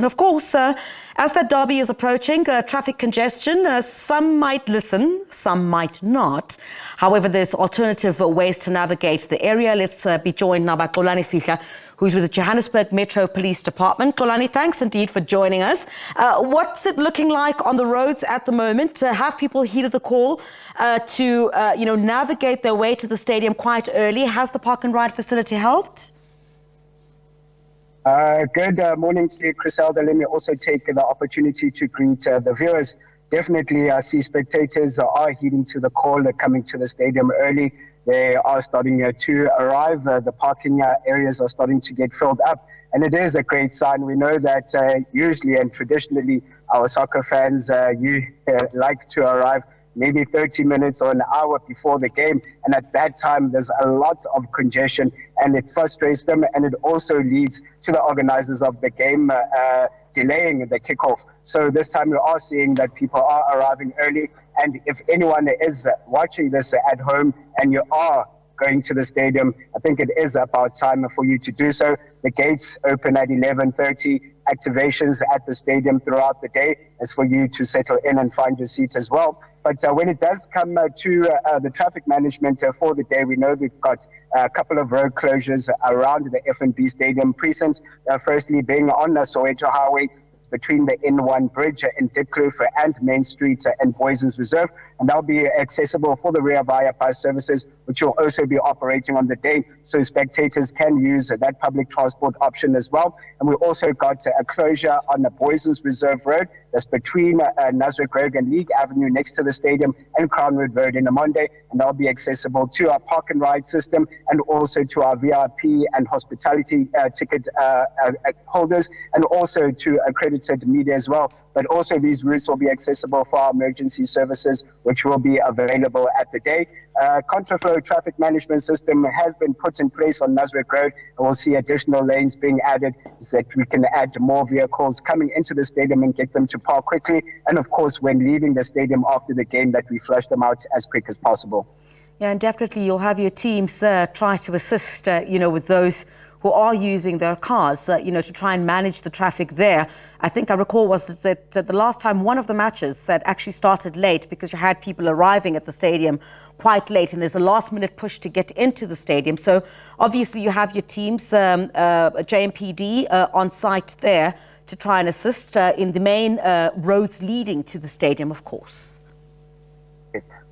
And of course, as that derby is approaching, traffic congestion, some might listen, some might not. However, there's alternative ways to navigate the area. Let's be joined now by Xolani Fihla, who's with the Johannesburg Metro Police Department. Xolani, thanks indeed for joining us. What's it looking like on the roads at the moment? Have people heeded the call to navigate their way to the stadium quite early? Has the park and ride facility helped? Good morning to you, Criselda. Let me also take the opportunity to greet the viewers. Definitely, I see spectators are heeding to the call, coming to the stadium early. They are starting to arrive. The parking areas are starting to get filled up. And it is a great sign. We know that usually and traditionally, our soccer fans like to arrive maybe 30 minutes or an hour before the game. And at that time, there's a lot of congestion and it frustrates them. And it also leads to the organizers of the game delaying the kickoff. So this time we are seeing that people are arriving early. And if anyone is watching this at home and you are going to the stadium, I think it is about time for you to do so. The gates open at 11:30. Activations at the stadium throughout the day is for you to settle in and find your seat as well. But when it does come to the traffic management for the day, we know we've got a couple of road closures around the FNB Stadium precinct. Firstly, being on the Soweto Highway between the N1 bridge in Diepkloof and Main Street and Boysens Reserve. And that'll be accessible for the rear via bus services, which will also be operating on the day. So spectators can use that public transport option as well. And we also got a closure on the Boysens Reserve Road. That's between Nasrec Road and League Avenue next to the stadium and Crown Road in the Monday. And that'll be accessible to our park and ride system and also to our VIP and hospitality ticket holders and also to accredited media as well. But also these routes will be accessible for our emergency services, which will be available at the day. Contraflow traffic management system has been put in place on Nasrec Road, and we'll see additional lanes being added so that we can add more vehicles coming into the stadium and get them to park quickly. And of course, when leaving the stadium after the game, that we flush them out as quick as possible. Yeah, and definitely you'll have your teams try to assist, with those who are using their cars, to try and manage the traffic there. I think I recall was that the last time one of the matches had actually started late because you had people arriving at the stadium quite late and there's a last minute push to get into the stadium. So obviously you have your teams, JMPD on site there to try and assist in the main roads leading to the stadium, of course.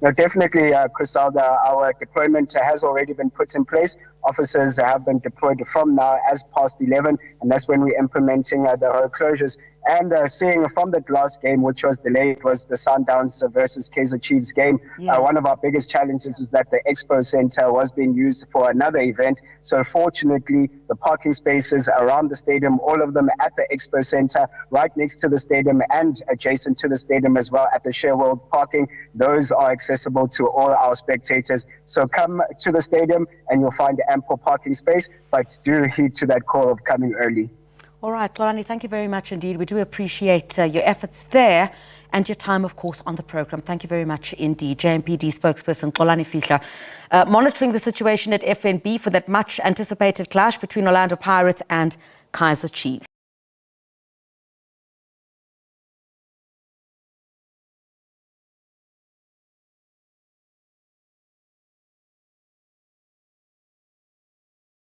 No, definitely, Criselda, our deployment has already been put in place. Officers have been deployed from now as past 11, and that's when we're implementing the road closures. And seeing from the last game, which was delayed, was the Sundowns versus Kaizer Chiefs game. Yeah. One of our biggest challenges is that the Expo Center was being used for another event. So fortunately, the parking spaces around the stadium, all of them at the Expo Center, right next to the stadium and adjacent to the stadium as well at the Share World parking, those are accessible to all our spectators. So come to the stadium and you'll find ample parking space, but do heed to that call of coming early. All right, Xolani, thank you very much indeed. We do appreciate your efforts there and your time, of course, on the program. Thank you very much indeed. JMPD spokesperson Xolani Fihla monitoring the situation at FNB for that much anticipated clash between Orlando Pirates and Kaizer Chiefs.